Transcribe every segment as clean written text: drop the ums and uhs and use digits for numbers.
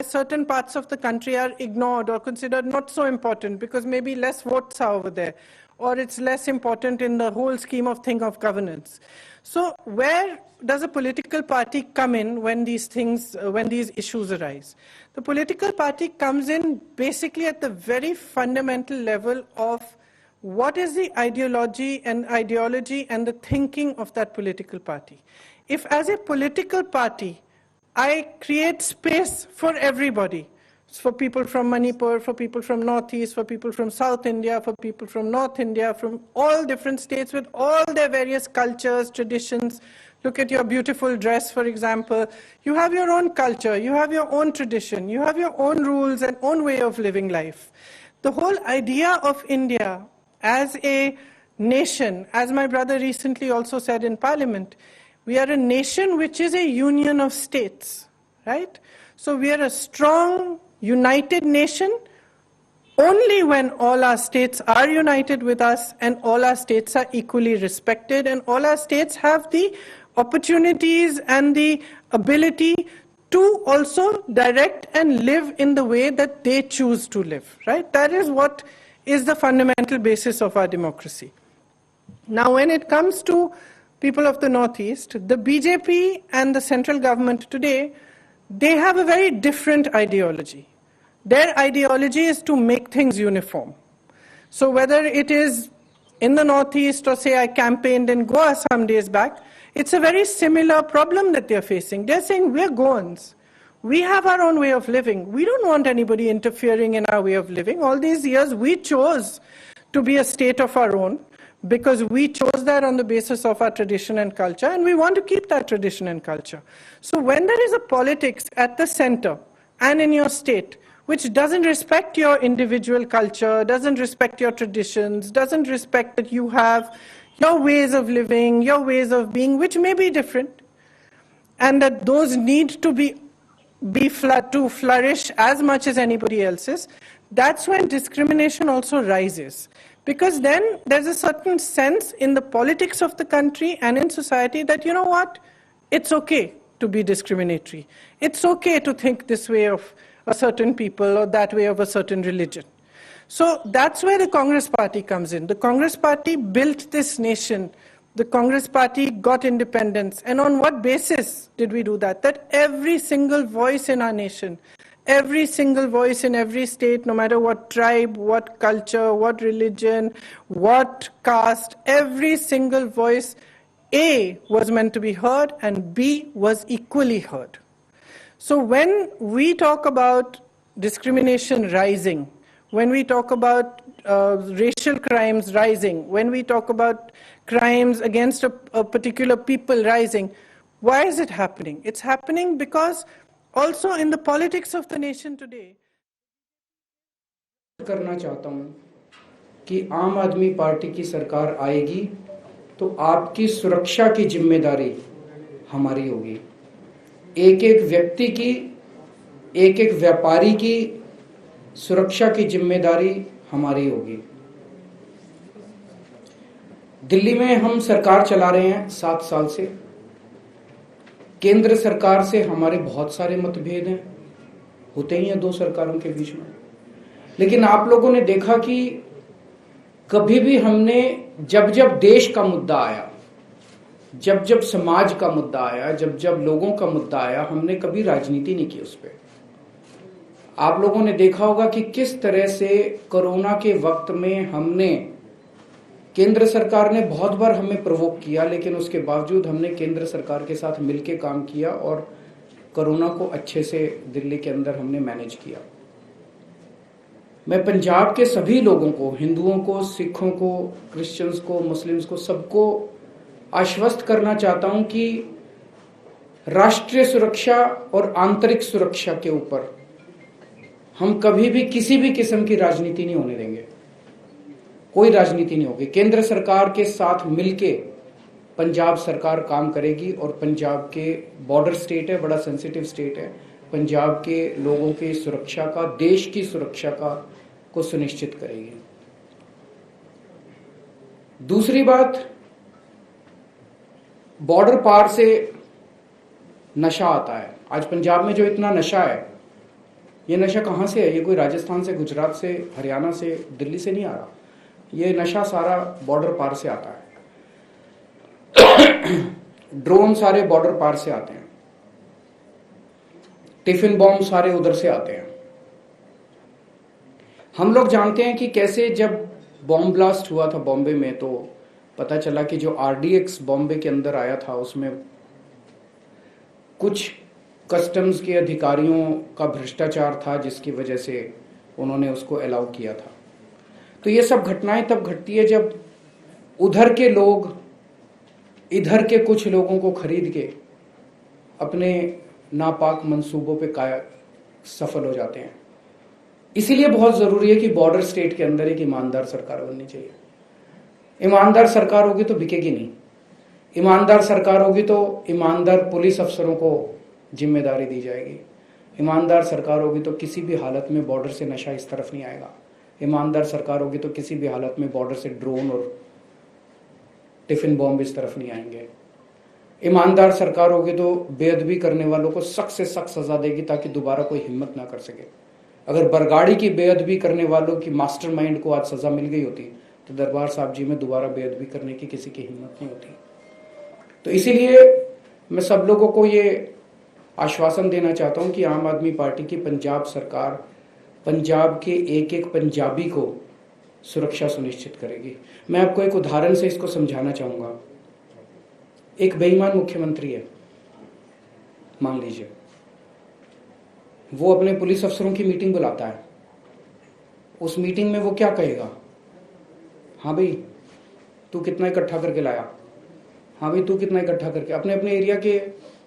certain parts of the country are ignored or considered not so important because maybe less votes are over there, or it's less important in the whole scheme of thing of governance. So where does a political party come in when these things, when these issues arise? The political party comes in basically at the very fundamental level of what is the ideology and the thinking of that political party. If as a political party, I create space for everybody, for people from Manipur, for people from Northeast, for people from South India, for people from North India, from all different states with all their various cultures, traditions. Look at your beautiful dress, for example. You have your own culture, you have your own tradition, you have your own rules and own way of living life. The whole idea of India as a nation, as my brother recently also said in Parliament, we are a nation which is a union of states, right? So we are a strong, united nation only when all our states are united with us and all our states are equally respected and all our states have the opportunities and the ability to also direct and live in the way that they choose to live, right? That is what is the fundamental basis of our democracy. Now, when it comes to people of the Northeast, the BJP and the central government today, they have a very different ideology. Their ideology is to make things uniform. So whether it is in the Northeast or say I campaigned in Goa some days back, it's a very similar problem that they're facing. They're saying we're Goans. We have our own way of living. We don't want anybody interfering in our way of living. All these years we chose to be a state of our own because we chose that on the basis of our tradition and culture, and we want to keep that tradition and culture. So when there is a politics at the center and in your state which doesn't respect your individual culture, doesn't respect your traditions, doesn't respect that you have your ways of living, your ways of being, which may be different, and that those need to to flourish as much as anybody else's, that's when discrimination also rises. Because then there's a certain sense in the politics of the country and in society that, you know what, it's okay to be discriminatory. It's okay to think this way of a certain people or that way of a certain religion. So that's where the Congress Party comes in. The Congress Party built this nation. The Congress Party got independence. And on what basis did we do that? That every single voice in our nation, every single voice in every state, no matter what tribe, what culture, what religion, what caste, every single voice, A, was meant to be heard and B, was equally heard. So when we talk about discrimination rising, when we talk about racial crimes rising, when we talk about crimes against a particular people rising, why is it happening? It's happening because also in the politics of the nation today. करना चाहता हूं कि आम आदमी party की सरकार आएगी तो आपकी सुरक्षा की जिम्मेदारी हमारी होगी। एक एक व्यक्ति की, एक एक व्यापारी की सुरक्षा की जिम्मेदारी हमारी होगी। दिल्ली में हम सरकार चला रहे हैं 7 साल से। केंद्र सरकार से हमारे बहुत सारे मतभेद हैं, होते ही हैं दो सरकारों के बीच में। लेकिन आप लोगों ने देखा कि कभी भी हमने जब जब देश का मुद्दा आया, जब जब समाज का मुद्दा आया, जब जब लोगों का मुद्दा आया, हमने कभी राजनीति नहीं की उस पर। आप लोगों ने देखा होगा कि किस तरह से कोरोना के वक्त में हमने, केंद्र सरकार ने बहुत बार हमें प्रोवोक किया, लेकिन उसके बावजूद हमने केंद्र सरकार के साथ मिलकर काम किया और कोरोना को अच्छे से दिल्ली के अंदर हमने मैनेज किया। मैं पंजाब के सभी लोगों को, हिंदुओं को, सिखों को, क्रिश्चियंस को, मुस्लिम्स को, सबको आश्वस्त करना चाहता हूं कि राष्ट्रीय सुरक्षा और आंतरिक सुरक्षा के ऊपर हम कभी भी किसी भी किस्म की राजनीति नहीं होने देंगे। कोई राजनीति नहीं होगी। केंद्र सरकार के साथ मिलके पंजाब सरकार काम करेगी और पंजाब के बॉर्डर स्टेट है, बड़ा सेंसिटिव स्टेट है, पंजाब के लोगों की सुरक्षा का, देश की सुरक्षा का को सुनिश्चित करेगी। दूसरी बात, बॉर्डर पार से नशा आता है। आज पंजाब में जो इतना नशा है ये नशा कहाँ से है? ये कोई राजस्थान से, गुजरात से, हरियाणा से, दिल्ली से नहीं आ रहा। ये नशा सारा बॉर्डर पार से आता है। ड्रोन सारे बॉर्डर पार से आते हैं, टिफिन बॉम्ब सारे उधर से आते हैं। हम लोग जानते हैं कि कैसे जब बॉम्ब ब्लास्ट हुआ था बॉम्बे में, तो पता चला कि जो आरडीएक्स बॉम्बे के अंदर आया था उसमें कुछ कस्टम्स के अधिकारियों का भ्रष्टाचार था, जिसकी वजह से उन्होंने उसको अलाउ किया था। तो ये सब घटनाएं तब घटती है जब उधर के लोग इधर के कुछ लोगों को खरीद के अपने नापाक मंसूबों पे सफल हो जाते हैं। इसीलिए बहुत जरूरी है कि बॉर्डर स्टेट के अंदर एक ईमानदार सरकार बननी चाहिए। ईमानदार सरकार होगी तो बिकेगी नहीं। ईमानदार सरकार होगी तो ईमानदार पुलिस अफसरों को जिम्मेदारी दी जाएगी। ईमानदार सरकार होगी तो किसी भी हालत में बॉर्डर से नशा इस तरफ नहीं आएगा। ईमानदार सरकार होगी तो किसी भी हालत में बॉर्डर से ड्रोन और टिफिन बॉम्ब इस तरफ नहीं आएंगे। ईमानदार सरकार होगी तो बेअदबी करने वालों को सख्त से सख्त सजा देगी ताकि दोबारा कोई हिम्मत ना कर सके। अगर बरगाड़ी की बेअदबी करने वालों की मास्टरमाइंड को आज सजा मिल गई होती तो दरबार साहब जी में दोबारा बेअदबी करने की किसी की हिम्मत नहीं होती। तो इसीलिए मैं सब लोगों को ये आश्वासन देना चाहता हूं कि आम आदमी पार्टी की पंजाब सरकार पंजाब के एक एक पंजाबी को सुरक्षा सुनिश्चित करेगी। मैं आपको एक उदाहरण से इसको समझाना चाहूंगा। एक बेईमान मुख्यमंत्री है, मान लीजिए, वो अपने पुलिस अफसरों की मीटिंग बुलाता है। उस मीटिंग में वो क्या कहेगा? हाँ भाई तू कितना इकट्ठा करके लाया, हाँ भाई तू कितना इकट्ठा करके, अपने अपने एरिया के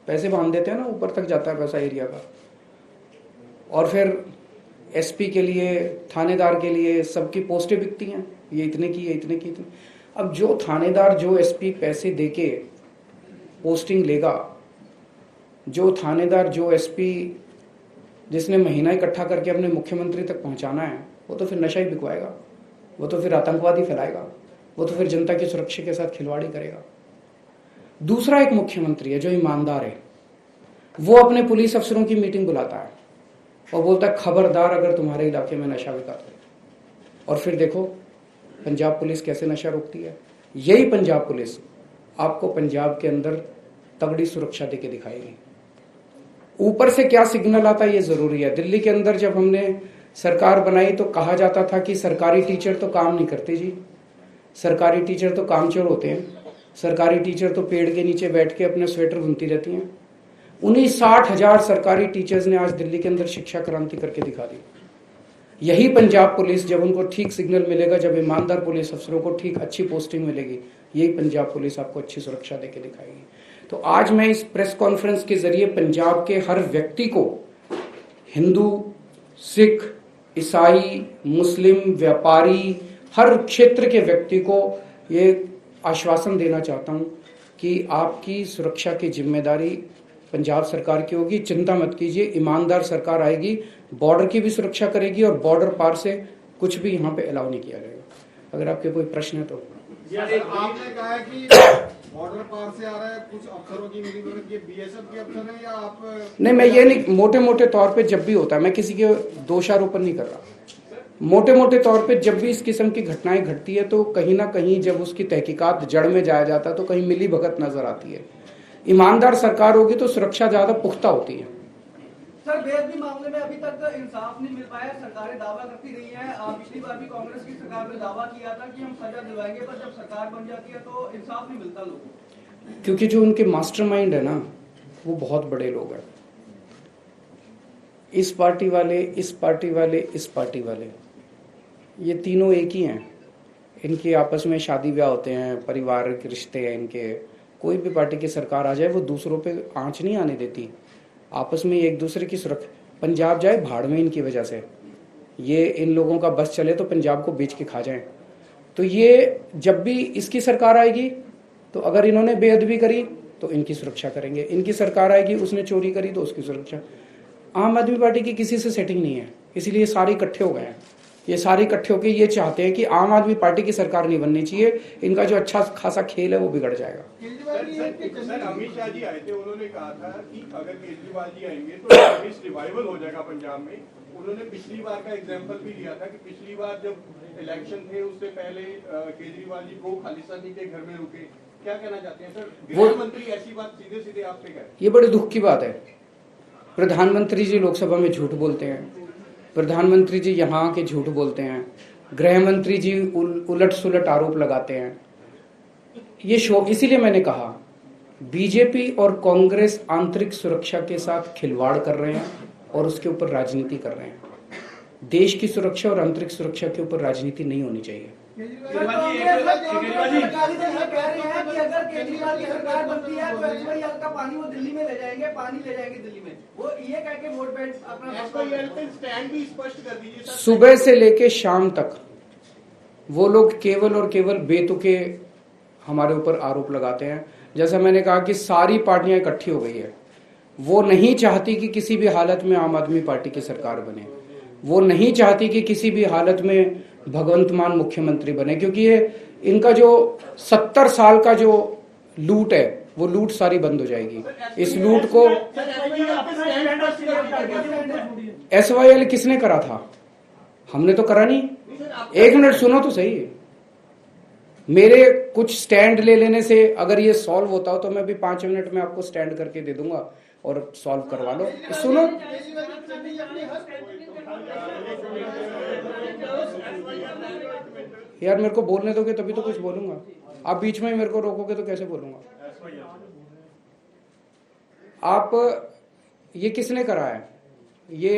पैसे बांध देते हैं ना, ऊपर तक जाता है पैसा एरिया का। और फिर एसपी के लिए, थानेदार के लिए सबकी पोस्टें बिकती हैं, ये इतने की, ये इतने की, इतने। अब जो थानेदार, जो एसपी पैसे देके पोस्टिंग लेगा, जो थानेदार, जो एसपी जिसने महीना इकट्ठा करके अपने मुख्यमंत्री तक पहुंचाना है, वो तो फिर नशा ही बिकवाएगा, वो तो फिर आतंकवादी फैलाएगा, वो तो फिर जनता की सुरक्षा के साथ खिलवाड़ी करेगा। दूसरा एक मुख्यमंत्री है जो ईमानदार है, वो अपने पुलिस अफसरों की मीटिंग बुलाता है और बोलता है खबरदार अगर तुम्हारे इलाके में नशा बिका तो। और फिर देखो पंजाब पुलिस कैसे नशा रोकती है। यही पंजाब पुलिस आपको पंजाब के अंदर तगड़ी सुरक्षा देके दिखाएगी। ऊपर से क्या सिग्नल आता है ये जरूरी है। दिल्ली के अंदर जब हमने सरकार बनाई तो कहा जाता था कि सरकारी टीचर तो काम नहीं करते जी, सरकारी टीचर तो कामचोर होते हैं, सरकारी टीचर तो पेड़ के नीचे बैठ के अपने स्वेटर बुनती रहती हैं। उन्हीं 60,000 सरकारी टीचर्स ने आज दिल्ली के अंदर शिक्षा क्रांति करके दिखा दी। यही पंजाब पुलिस, जब उनको ठीक सिग्नल मिलेगा, जब ईमानदार पुलिस अफसरों को ठीक अच्छी पोस्टिंग मिलेगी, यही पंजाब पुलिस आपको अच्छी सुरक्षा देके दिखाएगी। तो आज मैं इस प्रेस कॉन्फ्रेंस के जरिए पंजाब के हर व्यक्ति को, हिंदू, सिख, ईसाई, मुस्लिम, व्यापारी, हर क्षेत्र के व्यक्ति को ये आश्वासन देना चाहता हूं कि आपकी सुरक्षा की जिम्मेदारी पंजाब सरकार की होगी। चिंता मत कीजिए, ईमानदार सरकार आएगी, बॉर्डर की भी सुरक्षा करेगी और बॉर्डर पार से कुछ भी यहाँ पे अलाउ नहीं किया जाएगा। अगर आपके कोई प्रश्न है तो। आपने कहा है कि बॉर्डर पार से आ रहा है, कुछ अफसरों की मिलीभगत, ये बीएसएफ के अफसर हैं या आप? नहीं, मैं ये नहीं, मोटे मोटे तौर पे जब भी होता है, मैं किसी के दोषारोपण नहीं कर रहा, मोटे मोटे तौर पे जब भी इस किस्म की घटनाएं घटती है तो कहीं ना कहीं जब उसकी तहकीकात जड़ में जाया जाता है तो कहीं मिली भगत नजर आती है। ईमानदार सरकार होगी तो सुरक्षा ज्यादा पुख्ता होती है। सर, बेअदबी मामले में अभी तक इंसाफ नहीं मिल पाया, सरकारें दावा करती रही हैं। पिछली बार भी कांग्रेस की सरकार ने दावा किया था कि हम सजा दिलवाएंगे, पर जब सरकार बन जाती है तो इंसाफ नहीं मिलता लोगों को। क्योंकि जो उनके मास्टरमाइंड है ना, वो बहुत बड़े लोग हैं। इस पार्टी वाले, इस पार्टी वाले, इस पार्टी वाले, ये तीनों एक ही हैं। इनके आपस में शादी ब्याह होते हैं, परिवार के रिश्ते हैं इनके। कोई भी पार्टी की सरकार आ जाए वो दूसरों पे आंच नहीं आने देती, आपस में एक दूसरे की सुरक्षा। पंजाब जाए भाड़ में इनकी वजह से, ये इन लोगों का बस चले तो पंजाब को बेच के खा जाएं। तो ये जब भी इसकी सरकार आएगी तो अगर इन्होंने बेअदबी करी तो इनकी सुरक्षा करेंगे, इनकी सरकार आएगी उसने चोरी करी तो उसकी सुरक्षा। आम आदमी पार्टी की किसी से सेटिंग नहीं है, इसीलिए सारे इकट्ठे हो गए हैं ये सारे इकट्ठे होकर ये चाहते हैं कि आम आदमी पार्टी की सरकार नहीं बननी चाहिए, इनका जो अच्छा खासा खेल है वो बिगड़ जाएगा। सर अमित शाह जी आए थे, उन्होंने कहा था कि अगर केजरीवाल जी आएंगे तो रिवाइवल हो जाएगा पंजाब में। उन्होंने पिछली बार का एग्जांपल भी लिया था कि पिछली बार जब इलेक्शन थे उससे पहले केजरीवाल जी को खालिस्तानी के घर में रुके। क्या कहना चाहते हैं सर? गृह मंत्री ऐसी बात सीधे सीधे आपसे कहे। ये बड़े दुख की बात है। प्रधानमंत्री जी लोकसभा में झूठ बोलते हैं, प्रधानमंत्री जी यहाँ आके झूठ बोलते हैं, गृह मंत्री जी उलट सुलट आरोप लगाते हैं। ये शो, इसीलिए मैंने कहा बीजेपी और कांग्रेस आंतरिक सुरक्षा के साथ खिलवाड़ कर रहे हैं और उसके ऊपर राजनीति कर रहे हैं। देश की सुरक्षा और आंतरिक सुरक्षा के ऊपर राजनीति नहीं होनी चाहिए। केजरीवाल जी कह रहे हैं कि अगर केजरीवाल की सरकार बनती है तो एसवाईएल का पानी वो दिल्ली में ले जाएंगे, पानी ले जाएंगे दिल्ली में। वो ये कह के वोट बैंक अपना एसवाईएल पे स्टैंड भी स्पष्ट कर दीजिए सर। सुबह से लेके शाम तक वो लोग केवल और केवल बेतुके हमारे ऊपर आरोप लगाते हैं। जैसा मैंने कहा कि सारी पार्टियां इकट्ठी हो गई है, वो नहीं चाहती कि किसी भी हालत में आम आदमी पार्टी की सरकार बने, वो नहीं चाहती कि किसी भी हालत में भगवंत मान मुख्यमंत्री बने, क्योंकि ये इनका जो 70 साल का जो लूट है वो लूट सारी बंद हो जाएगी। इस लूट को एसवाईएल किसने करा था? हमने तो करा नहीं। एक मिनट सुनो तो सही। मेरे कुछ स्टैंड ले लेने से अगर ये सॉल्व होता हो तो मैं भी 5 मिनट में आपको स्टैंड करके दे दूंगा और सॉल्व करवा लो। सुनो, यार मेरे को बोलने दोगे तभी तो कुछ बोलूंगा। आप बीच में ही मेरे को रोकोगे तो कैसे बोलूंगा? आप ये किसने करा है? ये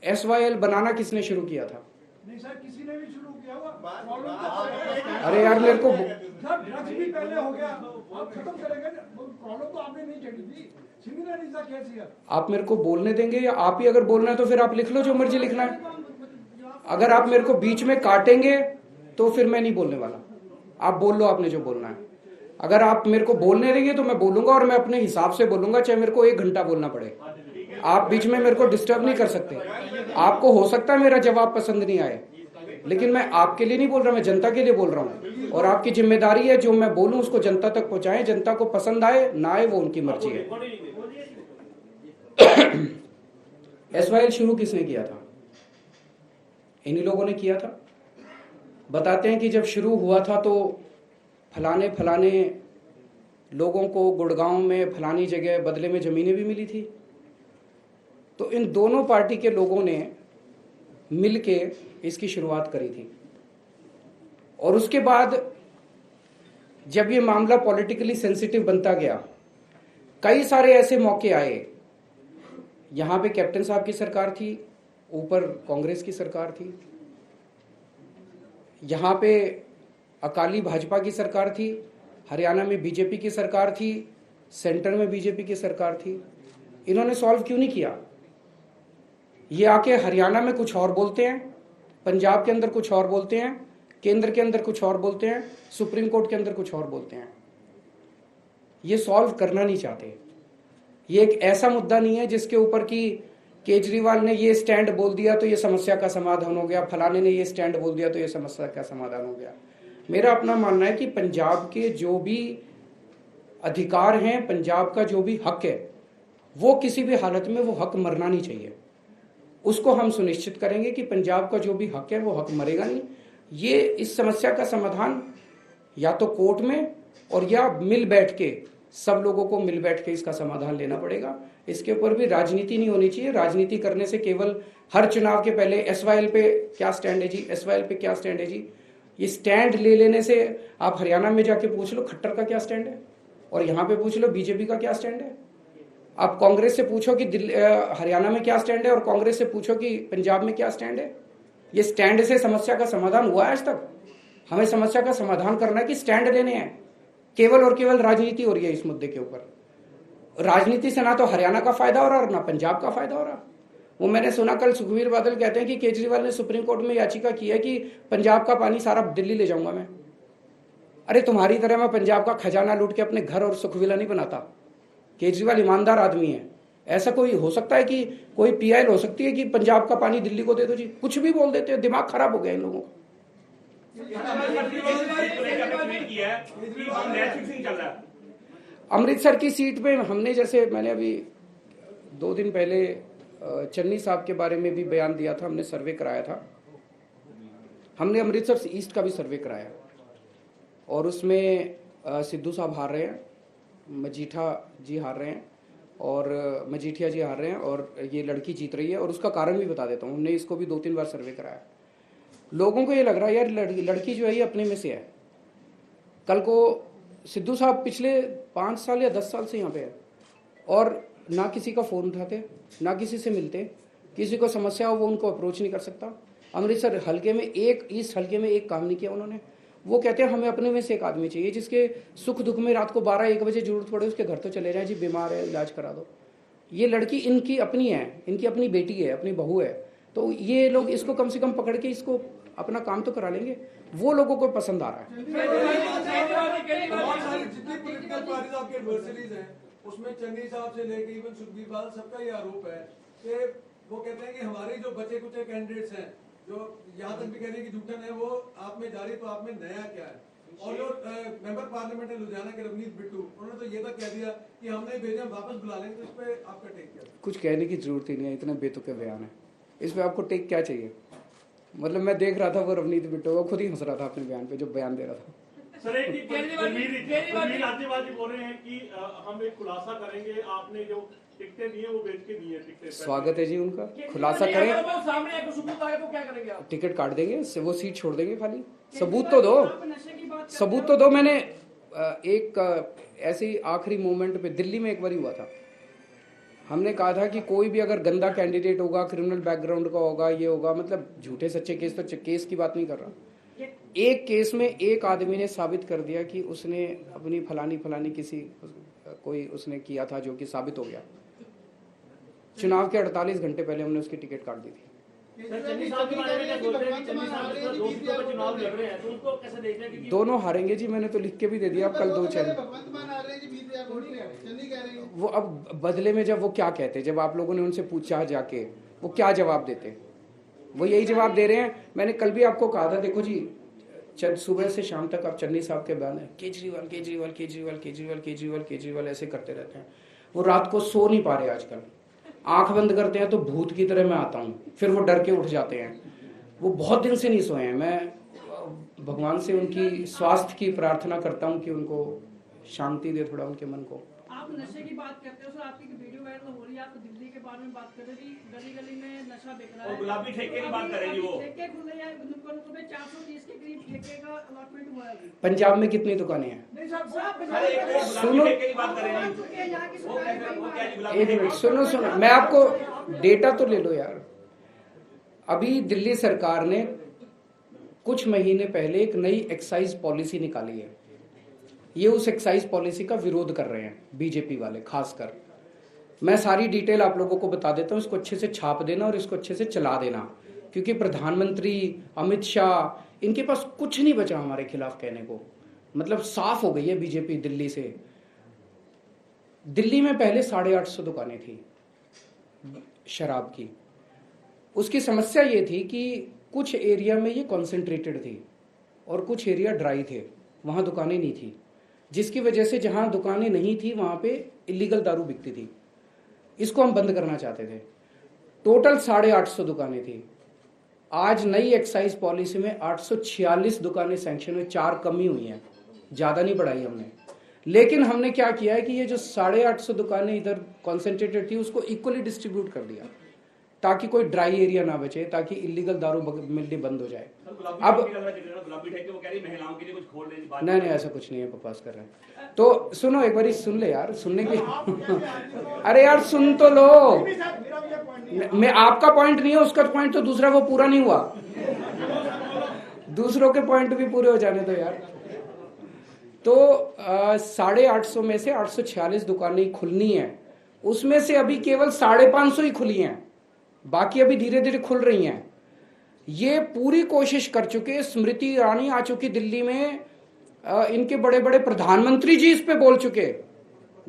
एसवाईएल बनाना किसने शुरू किया था? नहीं सर, किसी ने भी शुरू किया हुआ। अरे यार मेरे को ड्रग्स भी पहले हो गया, आप खत्म करेंगे। प्रॉब्लम तो आपने नहीं छेड़ी थी। Similar is the case here. आप मेरे को बोलने देंगे या आप ही अगर बोलना है तो फिर आप लिख लो जो मर्जी लिखना है। अगर आप मेरे को बीच में काटेंगे तो फिर मैं नहीं बोलने वाला। आप बोल लो आपने जो बोलना है। अगर आप मेरे को बोलने देंगे तो मैं बोलूंगा और मैं अपने हिसाब से बोलूंगा, चाहे मेरे को 1 घंटा बोलना पड़े। आप बीच में मेरे को डिस्टर्ब नहीं कर सकते। आपको हो सकता है मेरा जवाब पसंद नहीं आए, लेकिन मैं आपके लिए नहीं बोल रहा, मैं जनता के लिए बोल रहा हूँ। और आपकी जिम्मेदारी है जो मैं बोलूं उसको जनता तक पहुंचाएं। जनता को पसंद आए ना आए वो उनकी मर्जी है। एसवाईएल शुरू किसने किया था? इन्हीं लोगों ने किया था। बताते हैं कि जब शुरू हुआ था तो फलाने फलाने लोगों को गुड़गांव में फलानी जगह बदले में जमीनें भी मिली थी। तो इन दोनों पार्टी के लोगों ने मिलके इसकी शुरुआत करी थी। और उसके बाद जब ये मामला पॉलिटिकली सेंसिटिव बनता गया, कई सारे ऐसे मौके आए। यहां पे कैप्टन साहब की सरकार थी, ऊपर कांग्रेस की सरकार थी, यहां पे अकाली भाजपा की सरकार थी, हरियाणा में बीजेपी की सरकार थी, सेंटर में बीजेपी की सरकार थी। इन्होंने सॉल्व क्यों नहीं किया? ये आके हरियाणा में कुछ और बोलते हैं, पंजाब के अंदर कुछ और बोलते हैं, केंद्र के अंदर कुछ और बोलते हैं, सुप्रीम कोर्ट के अंदर कुछ और बोलते हैं। ये सॉल्व करना नहीं चाहते। ये एक ऐसा मुद्दा नहीं है जिसके ऊपर कि केजरीवाल ने ये स्टैंड बोल दिया तो ये समस्या का समाधान हो गया, फलाने ने ये स्टैंड बोल दिया तो ये समस्या का समाधान हो गया। मेरा अपना मानना है कि पंजाब के जो भी अधिकार हैं, पंजाब का जो भी हक है, वो किसी भी हालत में वो हक मरना नहीं चाहिए। उसको हम सुनिश्चित करेंगे कि पंजाब का जो भी हक है वो हक मरेगा नहीं। ये इस समस्या का समाधान या तो कोर्ट में और या मिल बैठ के, सब लोगों को मिल बैठ के इसका समाधान लेना पड़ेगा। इसके ऊपर भी राजनीति नहीं होनी चाहिए। राजनीति करने से केवल हर चुनाव के पहले एसवाईएल पे क्या स्टैंड है जी, एसवाईएल पे क्या स्टैंड है जी, ये स्टैंड ले लेने से आप हरियाणा में जाके पूछ लो खट्टर का क्या स्टैंड है और यहाँ पे पूछ लो बीजेपी का क्या स्टैंड है। आप कांग्रेस से पूछो कि हरियाणा में क्या स्टैंड है और कांग्रेस से पूछो कि पंजाब में क्या स्टैंड है। ये स्टैंड से समस्या का समाधान हुआ है आज तक? हमें समस्या का समाधान करना है कि स्टैंड लेने हैं। केवल और केवल राजनीति हो रही है इस मुद्दे के ऊपर। राजनीति से ना तो हरियाणा का फायदा हो रहा और ना पंजाब का फायदा हो रहा। वो मैंने सुना कल सुखबीर बादल कहते हैं कि केजरीवाल ने सुप्रीम कोर्ट में याचिका की है कि पंजाब का पानी सारा दिल्ली ले जाऊंगा मैं। अरे तुम्हारी तरह मैं पंजाब का खजाना लूट के अपने घर और सुखविला नहीं बनाता। केजरीवाल ईमानदार आदमी है, ऐसा कोई हो सकता है कि कोई पीआईएल हो सकती है कि पंजाब का पानी दिल्ली को दे दो जी? कुछ भी बोल देते हैं, दिमाग खराब हो गया इन लोगों का। अमृतसर की सीट पे हमने, जैसे मैंने अभी 2 दिन पहले चन्नी साहब के बारे में भी बयान दिया था, हमने सर्वे कराया था। हमने अमृतसर ईस्ट का भी सर्वे कराया और उसमें सिद्धू साहब हार रहे हैं, मजीठिया जी हार रहे हैं और ये लड़की जीत रही है। और उसका कारण भी बता देता हूँ, हमने इसको भी 2-3 बार सर्वे कराया। लोगों को ये लग रहा है यार लड़की जो है ये अपने में से है। कल को सिद्धू साहब पिछले 5 साल या 10 साल से यहाँ पे है और ना किसी का फ़ोन उठाते, ना किसी से मिलते, किसी को समस्या हो वो उनको अप्रोच नहीं कर सकता। अमृतसर हल्के में ईस्ट हल्के में एक काम नहीं किया उन्होंने। वो कहते हैं हमें अपने में से एक आदमी चाहिए जिसके सुख दुख में रात को 12-1 बजे जरूरत पड़े उसके घर तो चले जाए जी, बीमार है इलाज करा दो। ये लड़की इनकी अपनी है, इनकी अपनी बेटी है, अपनी बहू है, तो ये लोग इसको कम से कम पकड़ के इसको अपना काम तो करा लेंगे। वो लोगों को पसंद आ रहा है। जितनी पॉलिटिकल पार्टीज आपके एडवर्सरीज हैं उसमें चन्नी साहब से लेकर इवन सुखबीर बादल सबका ये आरोप है कि वो कहते हैं कि हमारे जो बचे कुचे कैंडिडेट्स हैं जो यहाँ तक भी कह रहे हैं कि झूठन है, वो आप में जारी, तो आप में नया क्या है। और जो मेंबर पार्लियामेंट है लुधियाना के रवनीत बिट्टू, उन्होंने तो ये तक कह दिया कि हमने भेजे, हम वापस बुला लेंगे। तो इस पे आपका टेक क्या? कुछ कहने की जरूरत ही नहीं है, इतने बेतुके बयान है। इस पे आपको टेक क्या चाहिए? मतलब मैं देख रहा था वो रवनीत बिट्टू वो खुद ही हंस रहा था अपने बयान पे जो बयान दे रहा था। सर केजरीवाल जी बोल रहे हैं कि हम एक खुलासा करेंगे, आपने जो टिकटें दी हैं वो बेच के दी हैं टिकटें। स्वागत है जी उनका, खुलासा करें, सामने एक सबूत आए तो क्या करेंगे आप? टिकट काट देंगे, वो सीट छोड़ देंगे खाली। सबूत तो दो। मैंने एक ऐसे ही आखिरी मोमेंट पे दिल्ली में एक बार हुआ था, हमने कहा था कि कोई भी अगर गंदा कैंडिडेट होगा, क्रिमिनल बैकग्राउंड का होगा, ये होगा, मतलब झूठे सच्चे केस, तो केस की बात नहीं कर रहा। एक केस में एक आदमी ने साबित कर दिया कि उसने अपनी फलानी किसी कोई उसने किया था जो कि साबित हो गया। चुनाव के 48 घंटे पहले हमने उसकी टिकट काट दी थी। दोनों हारेंगे जी, मैंने तो लिख के भी दे दिया। अब कल 2 चैनल वो अब बदले में जब वो क्या कहते, जब आप लोगों ने उनसे पूछा जाके वो क्या जवाब देते, वो यही जवाब दे रहे हैं। मैंने कल भी आपको कहा था, देखो जी सुबह से शाम तक आप चन्नी साहब के बयान है केजरीवाल केजरीवाल केजरीवाल केजरीवाल केजरीवाल केजरीवाल ऐसे करते रहते हैं। वो रात को सो नहीं पा रहे आजकल, आंख बंद करते हैं तो भूत की तरह मैं आता हूँ, फिर वो डर के उठ जाते हैं। वो बहुत दिन से नहीं सोए हैं। मैं भगवान से उनकी स्वास्थ्य की प्रार्थना करता हूँ कि उनको शांति दे थोड़ा उनके मन को। आप नशे की बात करते हो सर, आपकी वीडियो वायरल हो रही है, आप दिल्ली के बारे में बात कर रहे थे, गली गली में नशा बिक रहा है। गुलाबी ठेके की बात करेंगी वो। ठेके खुले हैं, नुक्कड़ पे 430 के करीब ठेके का अलॉटमेंट हुआ है अभी। पंजाब में कितनी दुकानें हैं? सुनो एक मिनट, सुनो मैं आपको डेटा तो ले लो यार। अभी दिल्ली सरकार ने कुछ महीने पहले एक नई एक्साइज पॉलिसी निकाली है। ये उस एक्साइज पॉलिसी का विरोध कर रहे हैं बीजेपी वाले खासकर। मैं सारी डिटेल आप लोगों को बता देता हूँ, इसको अच्छे से छाप देना और इसको अच्छे से चला देना, क्योंकि प्रधानमंत्री अमित शाह इनके पास कुछ नहीं बचा हमारे खिलाफ कहने को। मतलब साफ हो गई है बीजेपी दिल्ली से। दिल्ली में पहले 850 दुकानें थी शराब की। उसकी समस्या ये थी कि कुछ एरिया में ये कॉन्सेंट्रेटेड थी और कुछ एरिया ड्राई थे, वहाँ दुकानें नहीं थी, जिसकी वजह से जहाँ दुकानें नहीं थी वहाँ पे इलीगल दारू बिकती थी। इसको हम बंद करना चाहते थे। टोटल 850 दुकानें थी। आज नई एक्साइज पॉलिसी में 846 दुकानें सैंक्शन हुई, 4 कमी हुई हैं, ज़्यादा नहीं बढ़ाई हमने। लेकिन हमने क्या किया है कि ये जो 850 दुकानें इधर कॉन्सेंट्रेटेड थी उसको इक्वली डिस्ट्रीब्यूट कर दिया, ताकि कोई ड्राई एरिया ना बचे, ताकि इलीगल दारू मिलनी बंद हो जाए। अब नहीं ऐसा कुछ नहीं है, बकवास कर रहे हैं। तो सुनो, एक बार सुन ले यार, सुनने की अरे यार सुन तो लो। मैं आपका पॉइंट नहीं है, उसका पॉइंट तो दूसरा, वो पूरा नहीं हुआ। दूसरों के पॉइंट भी पूरे हो जाने दो यार। तो 850 में से 846 दुकानें खुलनी है, उसमें से अभी केवल 550 ही खुली हैं, बाकी अभी धीरे धीरे खुल रही हैं। ये पूरी कोशिश कर चुके, स्मृति ईरानी आ चुकी दिल्ली में, इनके बड़े बड़े प्रधानमंत्री जी इस पे बोल चुके,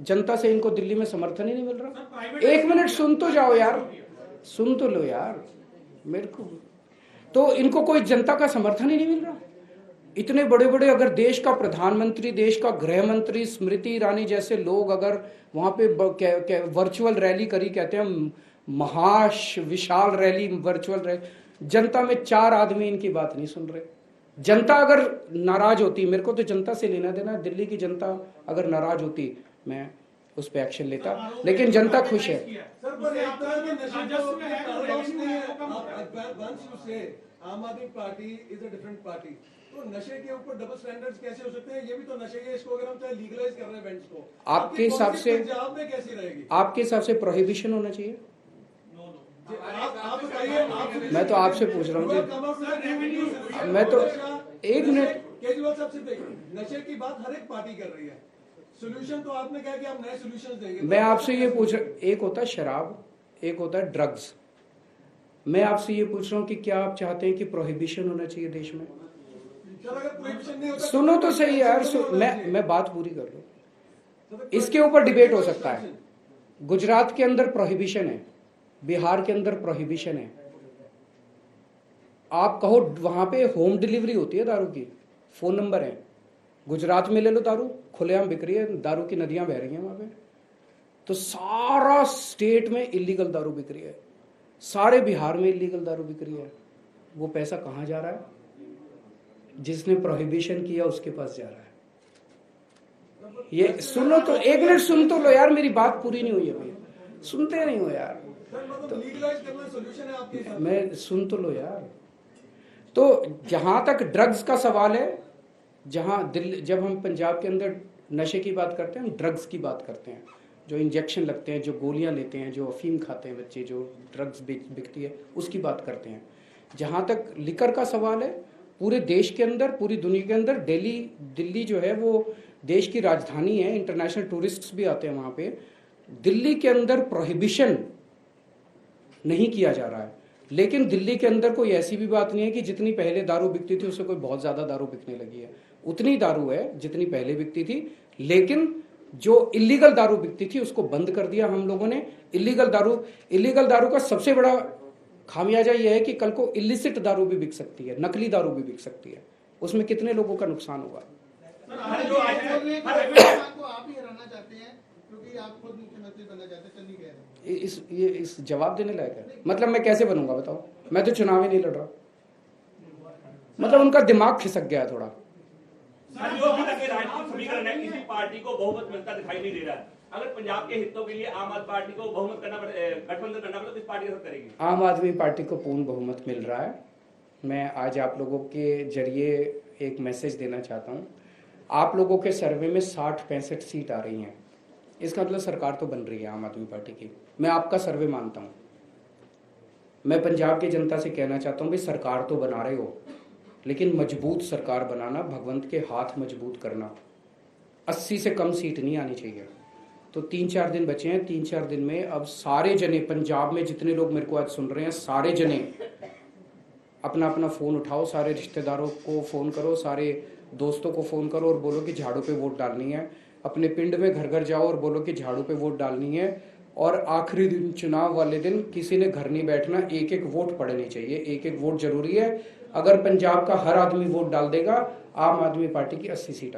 जनता से इनको दिल्ली में समर्थन ही नहीं मिल रहा। एक मिनट सुन तो जाओ यार, सुन तो लो यार मेरे को। तो इनको कोई जनता का समर्थन ही नहीं मिल रहा। इतने बड़े बड़े अगर देश का प्रधानमंत्री, देश का गृह मंत्री, स्मृति ईरानी जैसे लोग अगर वहां पे वर्चुअल रैली करी, कहते हैं विशाल रैली, वर्चुअल रैली, जनता में 4 आदमी इनकी बात नहीं सुन रहे। जनता अगर नाराज होती, मेरे को तो जनता से लेना देना, दिल्ली की जनता अगर नाराज होती मैं उस पर एक्शन लेता, लेकिन जनता खुश है। सर पर एक तरह के नशे को पैराडॉक्स नहीं है। वंस यू से आम आदमी party is a different party, तो नशे के ऊपर डबल स्टैंडर्ड्स कैसे हो सकते हैं? ये भी तो नशे है, इसको अगर हम चाहे लीगलाइज कर रहे हैं बैंड्स को, आपके हिसाब से पंजाब में कैसी रहेगी? आपके हिसाब से प्रोहिबिशन होना चाहिए? आप बताइए। मैं तो आपसे पूछ रहा हूँ जी, मैं तो एक मिनट। केजरीवाल साहब से नशे की बात हर एक पार्टी कर रही है, सोल्यूशन तो आपने कहा कि आप नए सोल्यूशन देंगे। मैं आपसे ये पूछ रहा, एक होता है शराब, एक होता है ड्रग्स। मैं आपसे ये पूछ रहा हूँ कि क्या आप चाहते हैं कि प्रोहिबिशन होना चाहिए देश में? अगर प्रोहिबिशन नहीं होता, सुनो तो सही यार, मैं बात पूरी कर लूं। इसके ऊपर डिबेट हो सकता है। गुजरात के अंदर प्रोहिबिशन है, बिहार के अंदर प्रोहिबिशन है। आप कहो वहां पे होम डिलीवरी होती है दारू की, फोन नंबर है। गुजरात में ले लो, दारू खुलेआम बिक रही है, दारू की नदियां बह रही हैं वहां पे। तो सारा स्टेट में इलीगल दारू बिक रही है, सारे बिहार में इलीगल दारू बिक रही है। वो पैसा कहां जा रहा है? जिसने प्रोहिबिशन किया उसके पास जा रहा है। ये सुनो तो, एक मिनट सुन तो लो यार, मेरी बात पूरी नहीं हुई अभी, सुनते नहीं हो यार। मैं सुन तो लो यार। तो जहां तक ड्रग्स का सवाल है, जहां दिल्ली, जब हम पंजाब के अंदर नशे की बात करते हैं, हम ड्रग्स की बात करते हैं। जो इंजेक्शन लगते हैं, जो गोलियां लेते हैं, जो अफीम खाते हैं बच्चे, जो ड्रग्स बिकती है, उसकी बात करते हैं। जहां तक लिकर का सवाल है, पूरे देश के अंदर, पूरी दुनिया के अंदर दिल्ली जो है वो देश की राजधानी है, इंटरनेशनल टूरिस्ट्स भी आते हैं वहां पे। दिल्ली के अंदर प्रोहिबिशन नहीं किया जा रहा है, लेकिन दिल्ली के अंदर कोई ऐसी भी बात नहीं है कि जितनी पहले दारू बिकती थी उससे कोई बहुत ज्यादा दारू बिकने लगी है। उतनी दारू है जितनी पहले बिकती थी, लेकिन जो इलीगल दारू बिकती थी उसको बंद कर दिया हम लोगों ने। इलीगल दारू का सबसे बड़ा खामियाजा यह है कि कल को इलिसिट दारू भी बिक सकती है, नकली दारू भी बिक सकती है। उसमें कितने लोगों का नुकसान होगा? इस जवाब देने लायक है? मतलब मैं कैसे बनूंगा बताओ? मैं तो चुनाव ही नहीं लड़ रहा। मतलब उनका दिमाग खिसक गया थोड़ा। जो अभी तक राजनीतिक समीकरण है, किसी पार्टी को बहुमत मिलता दिखाई नहीं दे रहा है। अगर पंजाब के हितों के लिए आम आदमी पार्टी को बहुमत करना पड़े, गठबंधन करना पड़े, तो इस पार्टी का करेगी? आम आदमी पार्टी को पूर्ण बहुमत मिल रहा है। मैं आज आप लोगों के जरिए एक मैसेज देना चाहता हूँ। आप लोगों के सर्वे में 60-65 सीट आ रही हैं, इसका मतलब सरकार तो बन रही है आम आदमी पार्टी की। मैं आपका सर्वे मानता हूँ। मैं पंजाब की जनता से कहना चाहता हूँ भाई, सरकार तो बना रहे हो, लेकिन मजबूत सरकार बनाना, भगवंत के हाथ मजबूत करना। 80 से कम सीट नहीं आनी चाहिए। तो 3-4 दिन बचे हैं। 3-4 दिन में अब सारे जने पंजाब में जितने लोग मेरे को आज सुन रहे हैं, सारे जने अपना अपना फ़ोन उठाओ, सारे रिश्तेदारों को फ़ोन करो, सारे दोस्तों को फ़ोन करो और बोलो कि झाड़ू पे वोट डालनी है। अपने पिंड में घर घर जाओ और बोलो कि झाड़ू पे वोट डालनी है। और आखिरी दिन, चुनाव वाले दिन, किसी ने घर नहीं बैठना, एक एक वोट पड़नी चाहिए। एक एक वोट जरूरी है। अगर पंजाब का हर आदमी वोट डाल देगा, आम आदमी पार्टी की 80 सीट